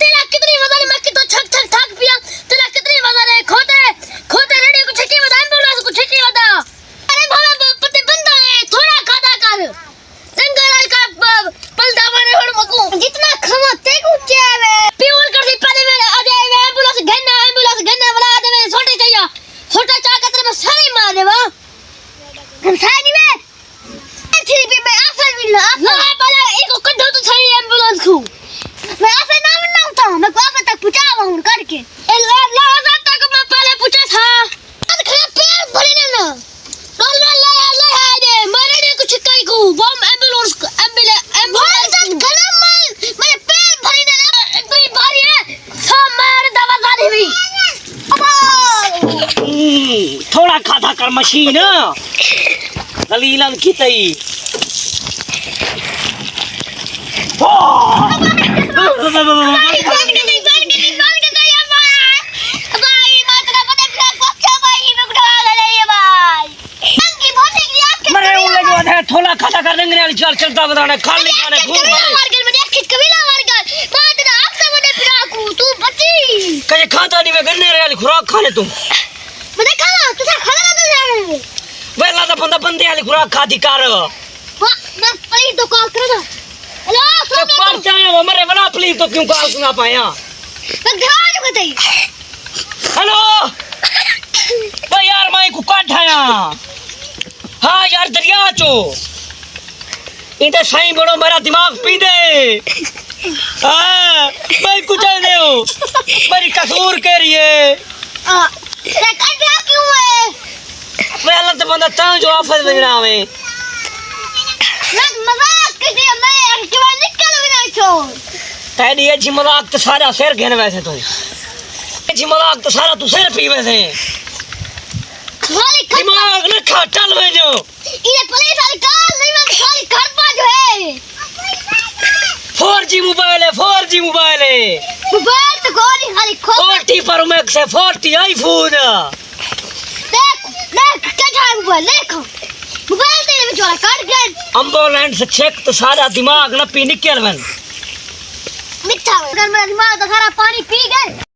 तेरा कितनी वजन है मैं तो छक छक थक पिया तेरा कितनी वजन है खोते खोते रेडी को छकी बता एम्बुलेंस को छकी बता अरे भावे पते बंदा है थोड़ा खादा कर जंगल का पलदा मारे हड़ मको जितना खवा ते ऊंचे है प्योर कर दी पहले में आ जाए एम्बुलेंस गन्ना वाला दे में छोटे चाहिए छोटा चा के तेरे सारी मार दे वा हम सारी में थी पे मैं आफर भी ला पहले एक को कड्ढो तो सही एम्बुलेंस को मैं आफर ना उठा मैं को आफर तक पहुंचावा हूं करके ए ला तक मैं पहले पूछा था अब खड़ा पैर भरे ना रोल ला दे मारे ने कुछ कई को बम एम्बुलेंस गलम मार मेरे पैर भरे ना कोई भारी है सब मार दवा गाड़ी भी थोड़ा खाधा कर मशीन दलीलन की तई थोड़ा खाता कर देंगे चल चलता बताने खाली खाने खूब तू बची कहीं खाता नहीं मैं गन्ने वाली खुराक खाने तुम मैंने खाना तू खाना ना जाने वेला तो बंदे वाली खुराक खाती कर मैं प्लीज तो कॉल कर दो हेलो तो कौन चाहे वो मरे वाला प्लीज तो क्यों कॉल सुना पाया मैं घर बताई हेलो भाई यार मैं को काट आया हाँ यार दरिया चो इधर सही बड़ो मेरा दिमाग पी दे हाँ मैं कुछ दे हो मेरी कसूर के लिए ये काट क्यों है मैं अल्लाह तो बंदा ता जो ऑफर देना हमें मजाक कर दिया मैं यार के बाद निकल भी नहीं छोड़ तेरी ये जी मजाक तो सारा सिर घेने वैसे तो ये जी मजाक तो सारा तू सिर पी वैसे खाली दिमाग न खा चल में जो ये पुलिस वाली कॉल नहीं मैं खाली घर पर जो है 4G मोबाइल है 4G मोबाइल है मोबाइल तो कोई खाली खो 40 प्रो मैक्स है 40 आईफोन देख क्या है मोबाइल देखो मोबाइल तेरे में चोरा काट गया एम्बुलेंस से चेक तो सारा दिमाग न पी निकल वन मिठा अगर मेरा दिमाग तो सारा पानी पी गए